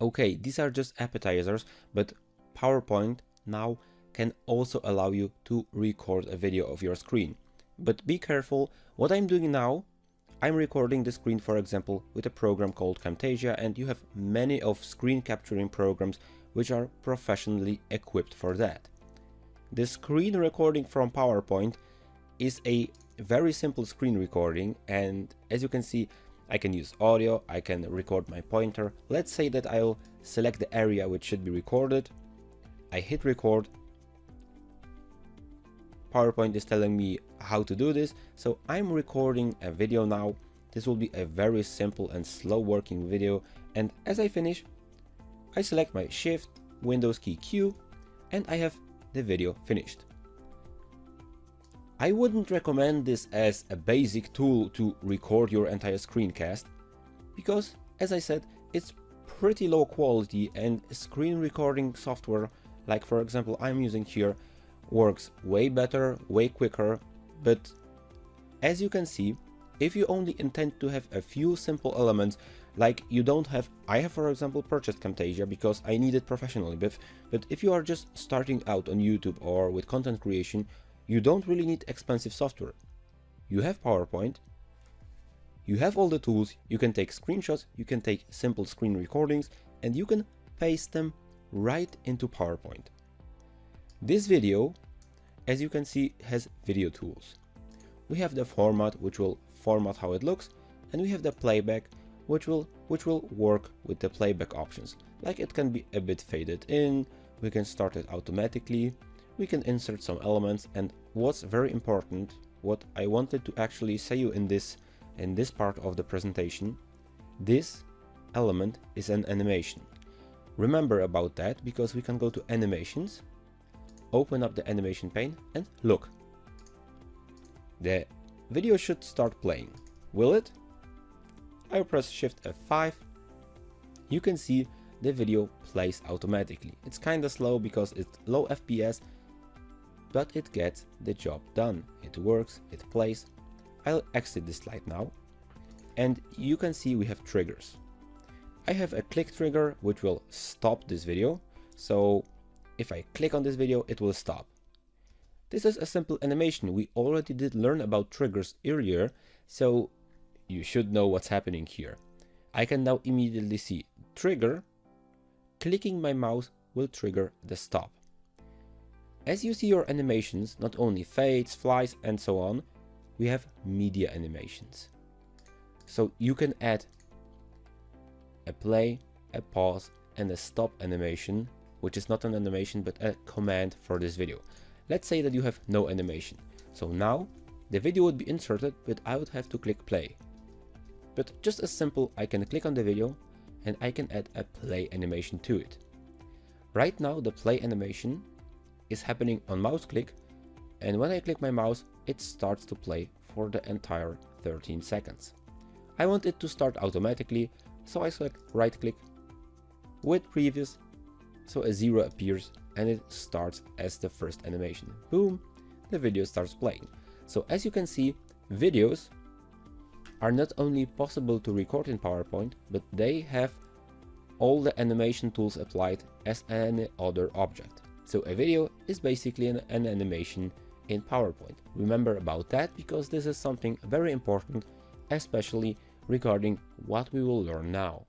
Okay, these are just appetizers, but PowerPoint now can also allow you to record a video of your screen. But be careful, what I'm doing now, I'm recording the screen, for example, with a program called Camtasia, and you have many of screen capturing programs which are professionally equipped for that. The screen recording from PowerPoint is a very simple screen recording, and as you can see, I can use audio, I can record my pointer. Let's say that I'll select the area which should be recorded. I hit record. PowerPoint is telling me how to do this, so I'm recording a video now. This will be a very simple and slow working video, and as I finish, I select my Shift, Windows key Q, and I have the video finished. I wouldn't recommend this as a basic tool to record your entire screencast, because, as I said, it's pretty low quality, and screen recording software, like for example I'm using here, works way better, way quicker. But as you can see, if you only intend to have a few simple elements, like you don't have, I have for example purchased Camtasia because I need it professionally, but if you are just starting out on YouTube or with content creation, you don't really need expensive software. You have PowerPoint, you have all the tools, you can take screenshots, you can take simple screen recordings, and you can paste them right into PowerPoint. This video, as you can see, has video tools. We have the format, which will format how it looks, and we have the playback, which will work with the playback options. Like it can be a bit faded in, we can start it automatically, we can insert some elements, and what's very important, what I wanted to actually say you in this part of the presentation, this element is an animation. Remember about that, because we can go to animations, open up the animation pane, and look. The video should start playing. Will it? I press Shift F5. You can see the video plays automatically. It's kinda slow because it's low FPS, but it gets the job done. It works, it plays. I'll exit this slide now, and you can see we have triggers. I have a click trigger which will stop this video, so if I click on this video, it will stop. This is a simple animation. We already did learn about triggers earlier, so you should know what's happening here. I can now immediately see trigger. Clicking my mouse will trigger the stop. As you see your animations, not only fades, flies, and so on, we have media animations. So you can add a play, a pause, and a stop animation, which is not an animation but a command for this video. Let's say that you have no animation. So now the video would be inserted, but I would have to click play. But just as simple, I can click on the video and I can add a play animation to it. Right now the play animation is happening on mouse click, and when I click my mouse, it starts to play for the entire 13 seconds. I want it to start automatically, so I select right click with previous, so a 0 appears and it starts as the first animation. Boom, the video starts playing. So as you can see, videos are not only possible to record in PowerPoint, but they have all the animation tools applied as any other object. So a video is basically an animation in PowerPoint. Remember about that, because this is something very important, especially regarding what we will learn now.